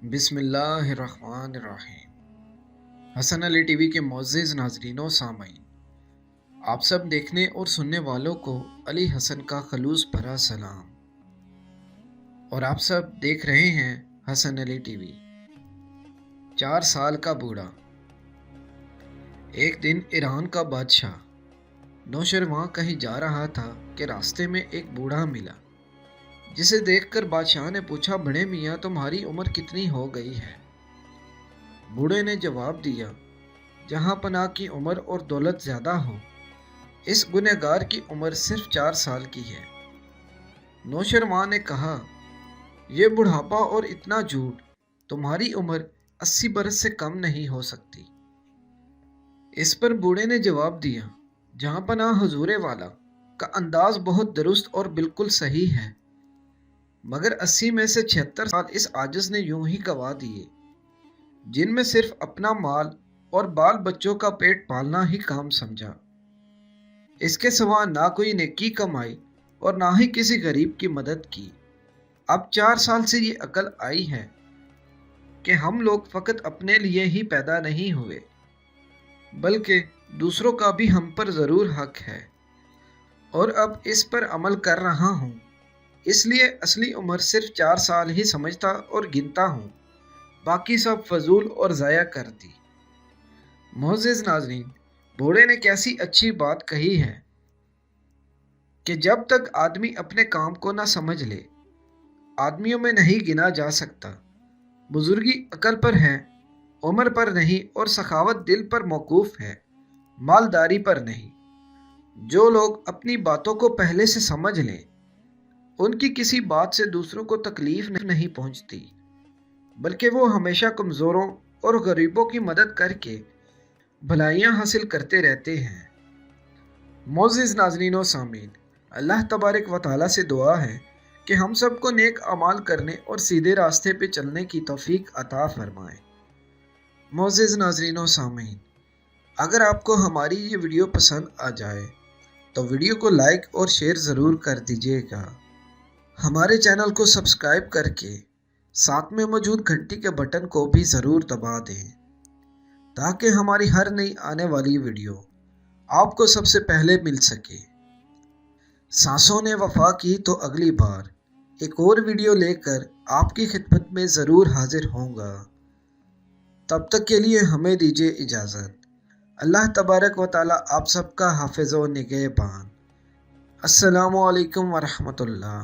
بسم اللہ الرحمن الرحیم۔ حسن علی ٹی وی کے معزز ناظرین و سامعین، آپ سب دیکھنے اور سننے والوں کو علی حسن کا خلوص بھرا سلام۔ اور آپ سب دیکھ رہے ہیں حسن علی ٹی وی۔ 4 سال کا بوڑھا۔ ایک دن ایران کا بادشاہ نوشرواں کہیں جا رہا تھا کہ راستے میں ایک بوڑھا ملا، جسے دیکھ کر بادشاہ نے پوچھا، بڑے میاں تمہاری عمر کتنی ہو گئی ہے؟ بوڑھے نے جواب دیا، جہاں پناہ کی عمر اور دولت زیادہ ہو، اس گنہگار کی عمر صرف 4 سال کی ہے۔ نوشرواں نے کہا، یہ بڑھاپا اور اتنا جھوٹ، تمہاری عمر 80 برس سے کم نہیں ہو سکتی۔ اس پر بوڑھے نے جواب دیا، جہاں پناہ حضور والا کا انداز بہت درست اور بالکل صحیح ہے، مگر 80 میں سے 76 سال اس عاجز نے یوں ہی گوا دیے، جن میں صرف اپنا مال اور بال بچوں کا پیٹ پالنا ہی کام سمجھا، اس کے سوا نہ کوئی نیکی کمائی اور نہ ہی کسی غریب کی مدد کی۔ اب 4 سال سے یہ عقل آئی ہے کہ ہم لوگ فقط اپنے لیے ہی پیدا نہیں ہوئے، بلکہ دوسروں کا بھی ہم پر ضرور حق ہے، اور اب اس پر عمل کر رہا ہوں، اس لیے اصلی عمر صرف 4 سال ہی سمجھتا اور گنتا ہوں، باقی سب فضول اور ضائع کر دی۔ معزز ناظرین، بوڑھے نے کیسی اچھی بات کہی ہے کہ جب تک آدمی اپنے کام کو نہ سمجھ لے، آدمیوں میں نہیں گنا جا سکتا۔ بزرگی عقل پر ہے، عمر پر نہیں، اور سخاوت دل پر موقوف ہے، مالداری پر نہیں۔ جو لوگ اپنی باتوں کو پہلے سے سمجھ لیں، ان کی کسی بات سے دوسروں کو تکلیف نہیں پہنچتی، بلکہ وہ ہمیشہ کمزوروں اور غریبوں کی مدد کر کے بھلائیاں حاصل کرتے رہتے ہیں۔ معزز ناظرین و سامعین، اللہ تبارک و تعالیٰ سے دعا ہے کہ ہم سب کو نیک اعمال کرنے اور سیدھے راستے پہ چلنے کی توفیق عطا فرمائے۔ معزز ناظرین و سامعین، اگر آپ کو ہماری یہ ویڈیو پسند آ جائے تو ویڈیو کو لائک اور شیئر ضرور کر دیجیے گا۔ ہمارے چینل کو سبسکرائب کر کے ساتھ میں موجود گھنٹی کے بٹن کو بھی ضرور دبا دیں، تاکہ ہماری ہر نئی آنے والی ویڈیو آپ کو سب سے پہلے مل سکے۔ سانسوں نے وفا کی تو اگلی بار ایک اور ویڈیو لے کر آپ کی خدمت میں ضرور حاضر ہوں گا۔ تب تک کے لیے ہمیں دیجیے اجازت۔ اللہ تبارک و تعالیٰ آپ سب کا حافظ و نگہبان۔ السلام علیکم ورحمۃ اللہ۔